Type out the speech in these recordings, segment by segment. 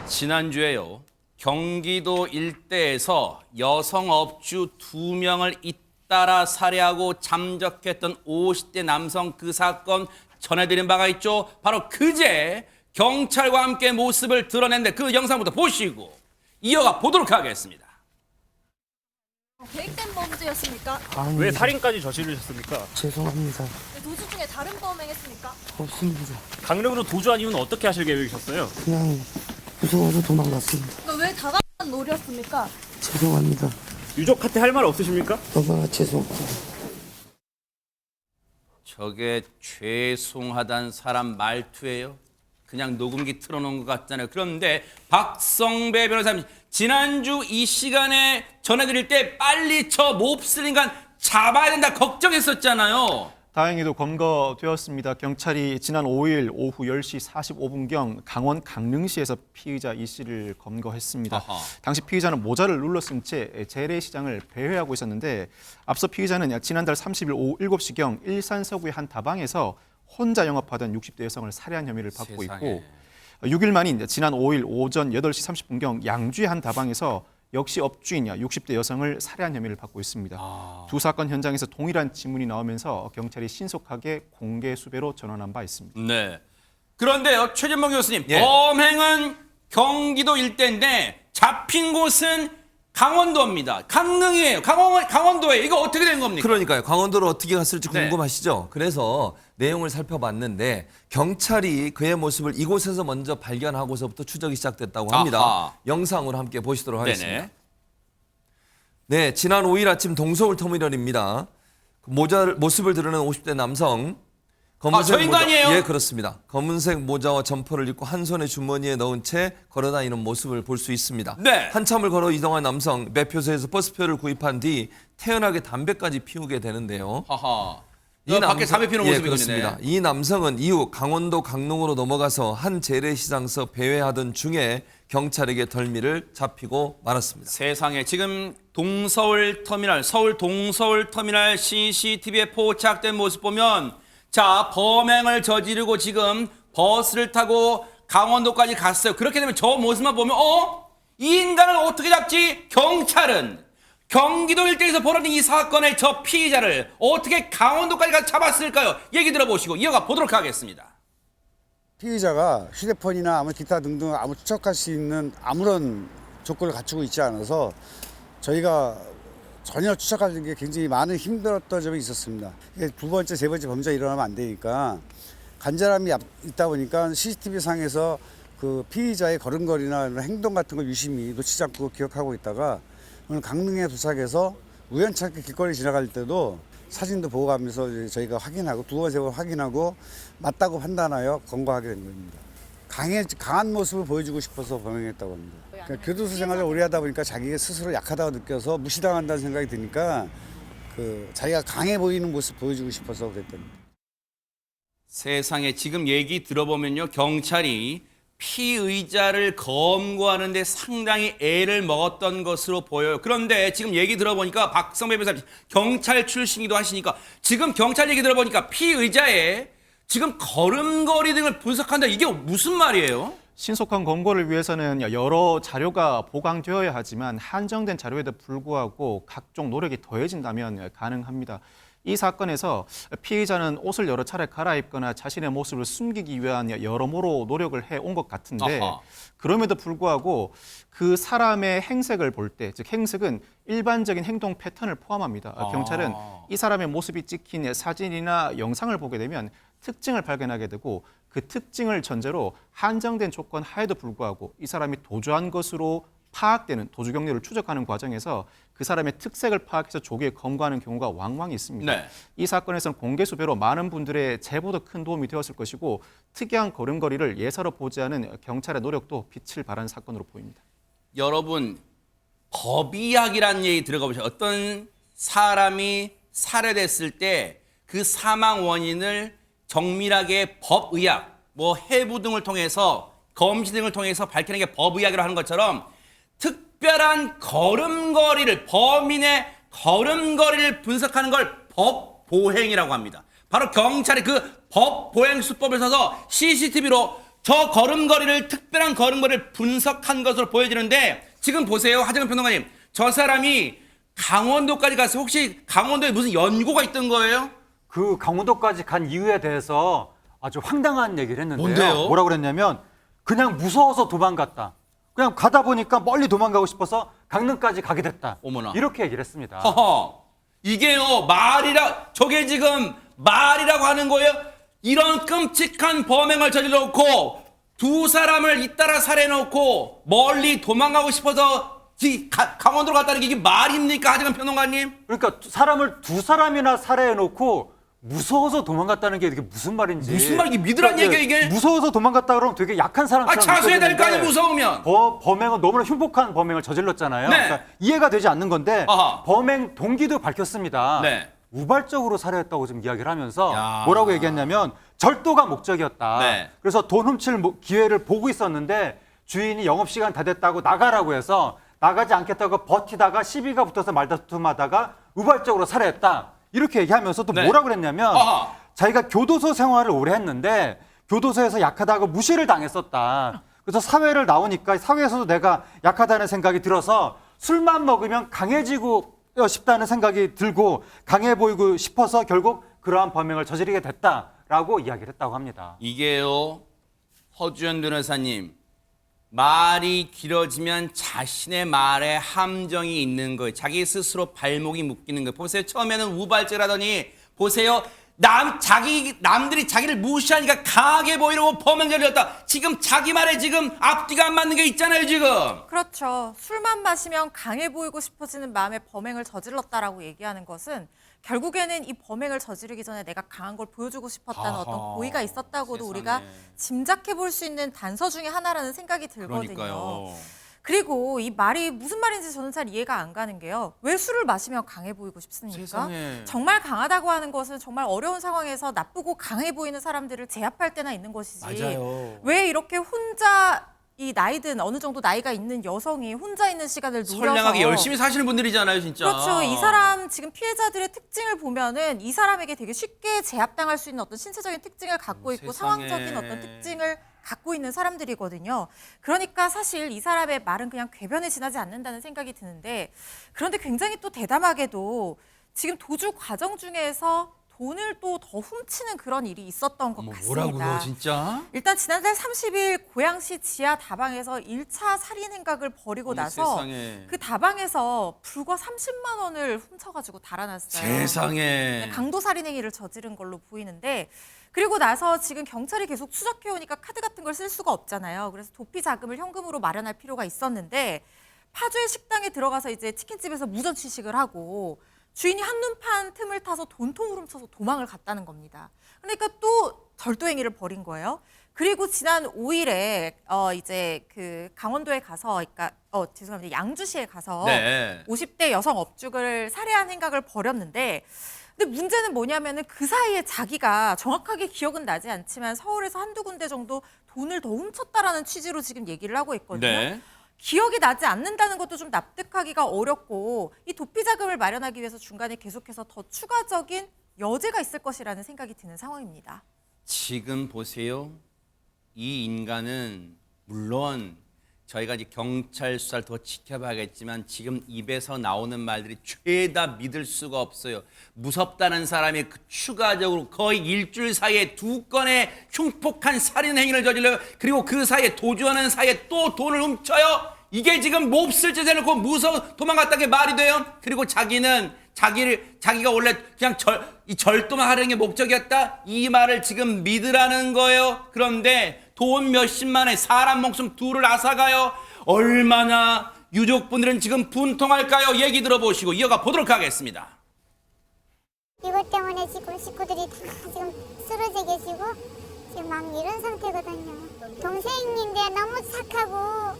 지난주에요. 경기도 일대에서 여성 업주 2명을 잇따라 살해하고 잠적했던 50대 남성 그 사건 전해드린 바가 있죠. 바로 그제 경찰과 함께 모습을 드러냈는데 그 영상부터 보시고 이어가 보도록 하겠습니다. 계획된 범죄였습니까? 아니, 왜 살인까지 저지르셨습니까? 죄송합니다. 도주 중에 다른 범행했습니까? 없습니다. 강력으로 도주 아니면 어떻게 하실 계획이셨어요? 그냥 무서워서 도망갔습니다. 왜 다가간 노렸습니까? 죄송합니다. 유족한테 할 말 없으십니까? 너무나 죄송합니다. 저게 죄송하단 사람 말투예요. 그냥 녹음기 틀어놓은 것 같잖아요. 그런데 박성배 변호사님, 지난주 이 시간에 전해드릴 때 빨리 저 몹쓸 인간 잡아야 된다 걱정했었잖아요. 다행히도 검거되었습니다. 경찰이 지난 5일 오후 10시 45분경 강원 강릉시에서 피의자 이 씨를 검거했습니다. 아하. 당시 피의자는 모자를 눌러쓴 채 재래시장을 배회하고 있었는데 앞서 피의자는 지난달 30일 오후 7시경 일산 서구의 한 다방에서 혼자 영업하던 60대 여성을 살해한 혐의를 받고 세상에. 있고 6일 만인 지난 5일 오전 8시 30분경 양주의 한 다방에서 역시 업주인 60대 여성을 살해한 혐의를 받고 있습니다. 두 사건 현장에서 동일한 지문이 나오면서 경찰이 신속하게 공개 수배로 전환한 바 있습니다. 네. 그런데요, 최진봉 교수님, 예. 범행은 경기도 일대인데 잡힌 곳은 강원도입니다. 강릉이에요. 강원도에 이거 어떻게 된 겁니까? 그러니까요. 강원도로 어떻게 갔을지 네. 궁금하시죠? 그래서 내용을 살펴봤는데 경찰이 그의 모습을 이곳에서 먼저 발견하고서부터 추적이 시작됐다고 합니다. 아하. 영상으로 함께 보시도록 하겠습니다. 네네. 네, 지난 5일 아침 동서울 터미널입니다. 모습을 드러낸 50대 남성. 저 인간이에요? 예, 그렇습니다. 검은색 모자와 점퍼를 입고 한 손에 주머니에 넣은 채 걸어다니는 모습을 볼 수 있습니다. 네. 한참을 걸어 이동한 남성, 매표소에서 버스표를 구입한 뒤 태연하게 담배까지 피우게 되는데요. 하하. 밖에 담배 피우는 예, 모습이군요. 그렇습니다. 이 남성은 이후 강원도 강릉으로 넘어가서 한 재래시장서 배회하던 중에 경찰에게 덜미를 잡히고 말았습니다. 세상에, 지금 동서울 터미널, 서울 동서울 터미널 CCTV에 포착된 모습 보면, 자, 범행을 저지르고 지금 버스를 타고 강원도까지 갔어요. 그렇게 되면 저 모습만 보면 이 인간을 어떻게 잡지? 경찰은 경기도 일대에서 벌어진 이 사건의 저 피의자를 어떻게 강원도까지 가서 잡았을까요? 얘기 들어보시고 이어가 보도록 하겠습니다. 피의자가 휴대폰이나 기타 등등 추적할 수 있는 아무런 조건을 갖추고 있지 않아서 저희가 전혀 추적하는 게 굉장히 많은 힘들었던 점이 있었습니다. 두 번째, 세 번째 범죄가 일어나면 안 되니까 간절함이 있다 보니까 CCTV 상에서 그 피의자의 걸음걸이나 이런 행동 같은 걸 유심히 놓치지 않고 기억하고 있다가 오늘 강릉에 도착해서 우연찮게 길거리 지나갈 때도 사진도 보고 가면서 저희가 확인하고 두 번, 세 번 확인하고 맞다고 판단하여 검거하게 된 겁니다. 강한 모습을 보여주고 싶어서 범행했다고 합니다. 그러니까 교도소 생활을 오래 하다 보니까 자기가 스스로 약하다고 느껴서 무시당한다는 생각이 드니까 자기가 강해 보이는 모습 보여주고 싶어서 그랬답니다. 세상에, 지금 얘기 들어보면요, 경찰이 피의자를 검거하는데 상당히 애를 먹었던 것으로 보여요. 그런데 지금 얘기 들어보니까 박성배 변호사님 경찰 출신이기도 하시니까 지금 경찰 얘기 들어보니까 피의자의 지금 걸음걸이 등을 분석한다. 이게 무슨 말이에요? 신속한 검거를 위해서는 여러 자료가 보강되어야 하지만 한정된 자료에도 불구하고 각종 노력이 더해진다면 가능합니다. 이 사건에서 피의자는 옷을 여러 차례 갈아입거나 자신의 모습을 숨기기 위한 여러모로 노력을 해온 것 같은데 아하. 그럼에도 불구하고 그 사람의 행색을 볼 때, 즉 행색은 일반적인 행동 패턴을 포함합니다. 경찰은 이 사람의 모습이 찍힌 사진이나 영상을 보게 되면 특징을 발견하게 되고 그 특징을 전제로 한정된 조건 하에도 불구하고 이 사람이 도주한 것으로 파악되는 도주 경로를 추적하는 과정에서 그 사람의 특색을 파악해서 조기에 검거하는 경우가 왕왕 있습니다. 네. 이 사건에서는 공개 수배로 많은 분들의 제보도 큰 도움이 되었을 것이고 특이한 걸음걸이를 예사로 보지 않은 경찰의 노력도 빛을 발한 사건으로 보입니다. 여러분, 법의학이라는 얘기 들어가 보세요. 어떤 사람이 살해됐을 때 그 사망 원인을 정밀하게 법의학, 해부 등을 통해서 검시 등을 통해서 밝히는 게 법의학이라고 하는 것처럼 특별한 걸음걸이를, 범인의 걸음걸이를 분석하는 걸 법보행이라고 합니다. 바로 경찰이 그 법보행 수법을 써서 CCTV로 저 걸음걸이를 특별한 걸음걸이를 분석한 것으로 보여지는데 지금 보세요. 하정은 평론가님. 저 사람이 강원도까지 가서 혹시 강원도에 무슨 연고가 있던 거예요? 그 강원도까지 간 이유에 대해서 아주 황당한 얘기를 했는데요. 뭔데요? 뭐라고 그랬냐면 그냥 무서워서 도망갔다. 그냥 가다 보니까 멀리 도망가고 싶어서 강릉까지 가게 됐다. 어머나. 이렇게 얘기를 했습니다. 허허. 이게요. 저게 지금 말이라고 하는 거예요? 이런 끔찍한 범행을 저질러놓고 두 사람을 잇따라 살해해놓고 멀리 도망가고 싶어서 강원도로 갔다는 게 이게 말입니까? 하정은 평론가님? 그러니까 사람을 두 사람이나 살해해놓고 무서워서 도망갔다는 게 이게 무슨 말인지. 무슨 말이야? 이게 믿으란 얘기야, 이게? 무서워서 도망갔다 그러면 되게 약한 사람처럼 자수해야 될 거 아니에요, 느껴지는데 무서우면. 범행은 너무나 흉폭한 범행을 저질렀잖아요. 네. 그러니까 이해가 되지 않는 건데 아하. 범행 동기도 밝혔습니다. 네. 우발적으로 살해했다고 지금 이야기를 하면서 야. 뭐라고 얘기했냐면 절도가 목적이었다. 네. 그래서 돈 훔칠 기회를 보고 있었는데 주인이 영업시간 다 됐다고 나가라고 해서 나가지 않겠다고 버티다가 시비가 붙어서 말다툼하다가 우발적으로 살해했다. 이렇게 얘기하면서 또 네. 뭐라고 그랬냐면 아하. 자기가 교도소 생활을 오래 했는데 교도소에서 약하다고 무시를 당했었다. 그래서 사회를 나오니까 사회에서도 내가 약하다는 생각이 들어서 술만 먹으면 강해지고 싶다는 생각이 들고 강해 보이고 싶어서 결국 그러한 범행을 저지르게 됐다라고 이야기를 했다고 합니다. 이게요. 허주연 변호사님. 말이 길어지면 자신의 말에 함정이 있는 거예요. 자기 스스로 발목이 묶이는 거예요. 보세요. 처음에는 우발적이라더니 보세요. 남들이 자기를 무시하니까 강하게 보이려고 범행을 저질렀다. 지금 자기 말에 지금 앞뒤가 안 맞는 게 있잖아요, 지금. 그렇죠. 술만 마시면 강해 보이고 싶어지는 마음에 범행을 저질렀다라고 얘기하는 것은 결국에는 이 범행을 저지르기 전에 내가 강한 걸 보여주고 싶었다는 아하, 어떤 고의가 있었다고도 세상에. 우리가 짐작해 볼 수 있는 단서 중에 하나라는 생각이 들거든요. 그러니까요. 그리고 이 말이 무슨 말인지 저는 잘 이해가 안 가는 게요. 왜 술을 마시면 강해 보이고 싶습니까? 세상에. 정말 강하다고 하는 것은 정말 어려운 상황에서 나쁘고 강해 보이는 사람들을 제압할 때나 있는 것이지. 맞아요. 왜 이렇게 혼자 이 나이든 어느 정도 나이가 있는 여성이 혼자 있는 시간을 누려서 선량하게 열심히 사시는 분들이잖아요, 진짜. 그렇죠. 이 사람 지금 피해자들의 특징을 보면은 이 사람에게 되게 쉽게 제압당할 수 있는 어떤 신체적인 특징을 갖고 있고 세상에. 상황적인 어떤 특징을 갖고 있는 사람들이거든요. 그러니까 사실 이 사람의 말은 그냥 궤변에 지나지 않는다는 생각이 드는데 그런데 굉장히 또 대담하게도 지금 도주 과정 중에서 돈을 또 더 훔치는 그런 일이 있었던 것 같습니다. 뭐라고요, 진짜? 일단 지난달 30일 고양시 지하 다방에서 1차 살인 행각을 벌이고 어머, 나서 세상에. 그 다방에서 불과 30만 원을 훔쳐가지고 달아났어요. 세상에. 강도 살인 행위를 저지른 걸로 보이는데 그리고 나서 지금 경찰이 계속 추적해오니까 카드 같은 걸 쓸 수가 없잖아요. 그래서 도피 자금을 현금으로 마련할 필요가 있었는데 파주의 식당에 들어가서 이제 치킨집에서 무전 취식을 하고 주인이 한눈판 틈을 타서 돈통을 훔쳐서 도망을 갔다는 겁니다. 그러니까 또 절도 행위를 벌인 거예요. 그리고 지난 5일에 이제 그 강원도에 가서, 그러니까 죄송합니다, 양주시에 가서 네. 50대 여성 업주를 살해한 행각을 벌였는데, 근데 문제는 뭐냐면은 그 사이에 자기가 정확하게 기억은 나지 않지만 서울에서 한두 군데 정도 돈을 더 훔쳤다라는 취지로 지금 얘기를 하고 있거든요. 네. 기억이 나지 않는다는 것도 좀 납득하기가 어렵고 이 도피 자금을 마련하기 위해서 중간에 계속해서 더 추가적인 여죄가 있을 것이라는 생각이 드는 상황입니다. 지금 보세요. 이 인간은 물론 저희가 이제 경찰 수사를 더 지켜봐야겠지만 지금 입에서 나오는 말들이 죄다 믿을 수가 없어요. 무섭다는 사람이 그 추가적으로 거의 일주일 사이에 2건의 흉폭한 살인 행위를 저질러요. 그리고 그 사이에 도주하는 사이에 또 돈을 훔쳐요. 이게 지금 몹쓸 짓 해놓고 무서워 도망갔다는 게 말이 돼요. 그리고 자기가 원래 그냥 절도만 하려는 게 목적이었다. 이 말을 지금 믿으라는 거예요. 그런데 돈 몇십만에 사람 목숨 둘을 앗아가요. 얼마나 유족분들은 지금 분통할까요? 얘기 들어보시고 이어가 보도록 하겠습니다. 이것 때문에 지금 식구들이 다 지금 쓰러져 계시고 지금 막 이런 상태거든요. 동생인데 너무 착하고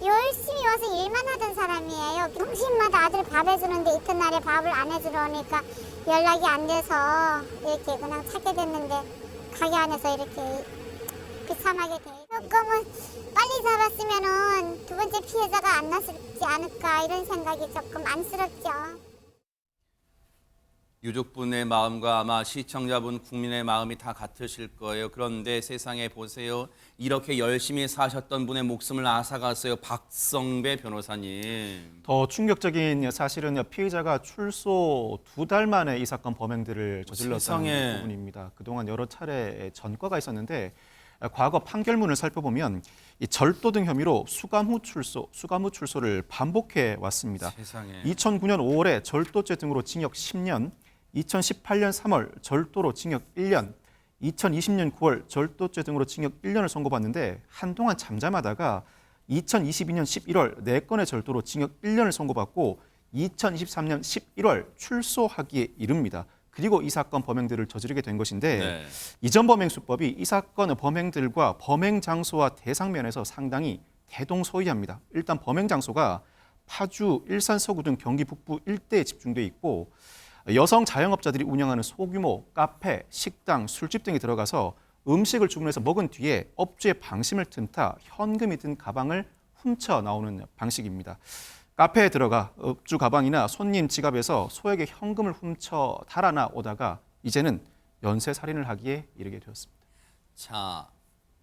열심히 와서 일만 하던 사람이에요. 점심마다 아들 밥 해주는데 이튿날에 밥을 안 해주러 오니까 연락이 안 돼서 이렇게 그냥 찾게 됐는데 가게 안에서 이렇게 비참하게 돼요. 조금은 빨리 잡았으면은 두 번째 피해자가 안 났지 않을까 이런 생각이 조금 안쓰럽죠. 유족분의 마음과 아마 시청자분, 국민의 마음이 다 같으실 거예요. 그런데 세상에 보세요. 이렇게 열심히 사셨던 분의 목숨을 앗아갔어요. 박성배 변호사님. 더 충격적인 사실은 피의자가 출소 2달 만에 이 사건 범행들을 저질렀다는 세상에. 부분입니다. 그동안 여러 차례 전과가 있었는데 과거 판결문을 살펴보면 이 절도 등 혐의로 수감 후 출소를 반복해 왔습니다. 세상에. 2009년 5월에 절도죄 등으로 징역 10년, 2018년 3월 절도로 징역 1년, 2020년 9월 절도죄 등으로 징역 1년을 선고받는데 한동안 잠잠하다가 2022년 11월 4건의 절도로 징역 1년을 선고받고 2023년 11월 출소하기에 이릅니다. 그리고 이 사건 범행들을 저지르게 된 것인데 네. 이전 범행 수법이 이 사건의 범행들과 범행 장소와 대상 면에서 상당히 대동소이합니다. 일단 범행 장소가 파주, 일산 서구 등 경기 북부 일대에 집중돼 있고 여성 자영업자들이 운영하는 소규모 카페, 식당, 술집 등이 들어가서 음식을 주문해서 먹은 뒤에 업주의 방심을 틈타 현금이 든 가방을 훔쳐 나오는 방식입니다. 카페에 들어가 업주 가방이나 손님 지갑에서 소액의 현금을 훔쳐 달아나 오다가 이제는 연쇄살인을 하기에 이르게 되었습니다. 자,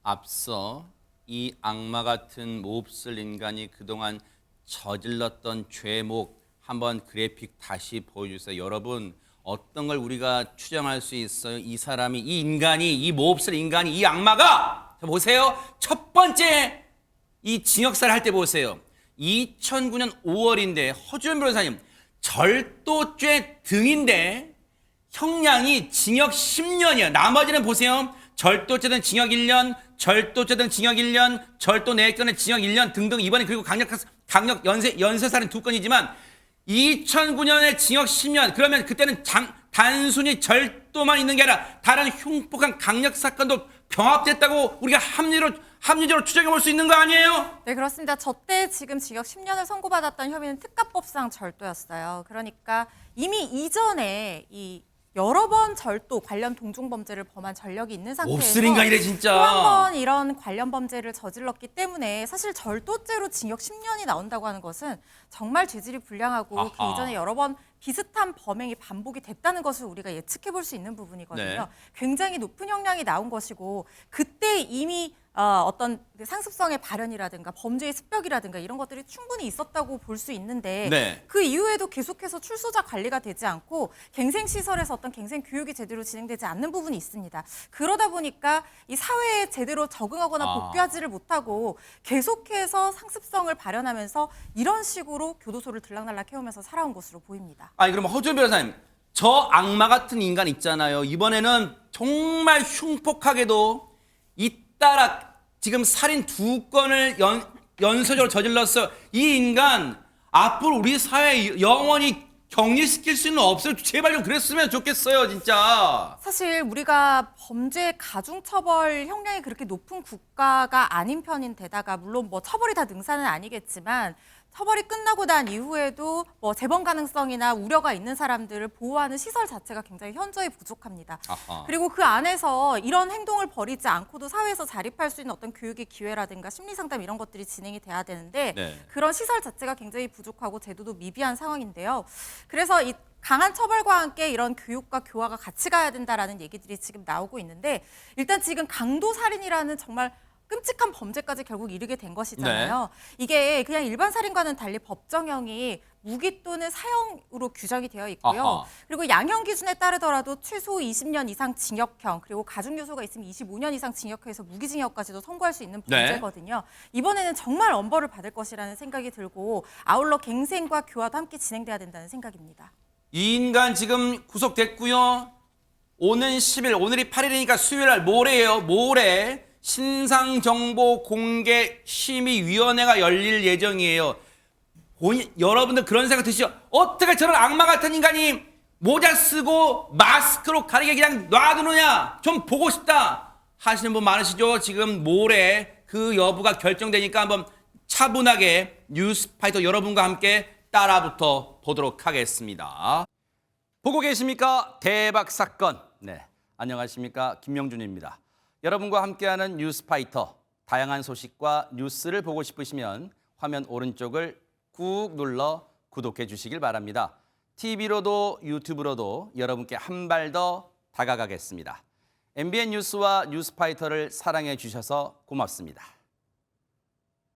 앞서 이 악마 같은 몹쓸 인간이 그동안 저질렀던 죄목 한번 그래픽 다시 보여주세요. 여러분, 어떤 걸 우리가 추정할 수 있어요? 이 사람이, 이 인간이, 이 몹쓸 인간이, 이 악마가, 자, 보세요. 첫 번째 이 징역사를 할 때 보세요. 2009년 5월인데 허주연 변호사님, 절도죄 등인데 형량이 징역 10년이에요. 나머지는 보세요. 절도죄든 징역 1년, 절도죄든 징역 1년, 절도 4건은 징역 1년 등등. 이번에 그리고 강력 연쇄살인 2건이지만 2009년에 징역 10년. 그러면 그때는 단순히 절도만 있는 게 아니라 다른 흉폭한 강력 사건도 병합됐다고 우리가 합리적으로 추정해 볼 수 있는 거 아니에요? 네, 그렇습니다. 저 때 지금 징역 10년을 선고받았던 혐의는 특가법상 절도였어요. 그러니까 이미 이전에 이 여러 번 절도 관련 동종범죄를 범한 전력이 있는 상태에서 몹쓸 인간이래 진짜. 또 한 번 이런 관련 범죄를 저질렀기 때문에 사실 절도죄로 징역 10년이 나온다고 하는 것은 정말 죄질이 불량하고 그 아하. 이전에 여러 번 비슷한 범행이 반복이 됐다는 것을 우리가 예측해 볼 수 있는 부분이거든요. 네. 굉장히 높은 형량이 나온 것이고 그때 이미 어떤 상습성의 발현이라든가 범죄의 습벽이라든가 이런 것들이 충분히 있었다고 볼 수 있는데 네. 그 이후에도 계속해서 출소자 관리가 되지 않고 갱생시설에서 어떤 갱생 교육이 제대로 진행되지 않는 부분이 있습니다. 그러다 보니까 이 사회에 제대로 적응하거나 복귀하지를 못하고 계속해서 상습성을 발현하면서 이런 식으로 교도소를 들락날락 해오면서 살아온 것으로 보입니다. 아니 그럼 허준 변호사님, 저 악마 같은 인간 있잖아요. 이번에는 정말 흉폭하게도 잇따라 지금 살인 2건을 연쇄적으로 저질렀어요. 이 인간 앞으로 우리 사회에 영원히 격리시킬 수는 없어요. 제발 좀 그랬으면 좋겠어요, 진짜. 사실 우리가 범죄 가중처벌 형량이 그렇게 높은 국가가 아닌 편인데다가 물론 뭐 처벌이 다 능사는 아니겠지만 처벌이 끝나고 난 이후에도 뭐 재범 가능성이나 우려가 있는 사람들을 보호하는 시설 자체가 굉장히 현저히 부족합니다. 아하. 그리고 그 안에서 이런 행동을 벌이지 않고도 사회에서 자립할 수 있는 어떤 교육의 기회라든가 심리상담 이런 것들이 진행이 돼야 되는데 네. 그런 시설 자체가 굉장히 부족하고 제도도 미비한 상황인데요. 그래서 이 강한 처벌과 함께 이런 교육과 교화가 같이 가야 된다라는 얘기들이 지금 나오고 있는데 일단 지금 강도살인이라는 정말 끔찍한 범죄까지 결국 이르게 된 것이잖아요. 이게 그냥 일반 살인과는 달리 법정형이 무기 또는 사형으로 규정이 되어 있고요. 아하. 그리고 양형 기준에 따르더라도 최소 20년 이상 징역형 그리고 가중 요소가 있으면 25년 이상 징역형에서 무기징역까지도 선고할 수 있는 네. 범죄거든요. 이번에는 정말 엄벌을 받을 것이라는 생각이 들고 아울러 갱생과 교화도 함께 진행돼야 된다는 생각입니다. 이 인간 지금 구속됐고요. 오는 10일, 오늘이 8일이니까 수요일 날 모레예요. 모레 신상정보공개심의위원회가 열릴 예정이에요. 여러분들 그런 생각 드시죠? 어떻게 저런 악마 같은 인간이 모자 쓰고 마스크로 가리게 그냥 놔두느냐? 좀 보고 싶다 하시는 분 많으시죠? 지금 모레 그 여부가 결정되니까 한번 차분하게 뉴스파이터 여러분과 함께 따라붙어 보도록 하겠습니다. 보고 계십니까? 대박 사건. 네, 안녕하십니까? 김명준입니다. 여러분과 함께하는 뉴스파이터, 다양한 소식과 뉴스를 보고 싶으시면 화면 오른쪽을 꾹 눌러 구독해 주시길 바랍니다. TV로도 유튜브로도 여러분께 한 발 더 다가가겠습니다. MBN 뉴스와 뉴스파이터를 사랑해 주셔서 고맙습니다.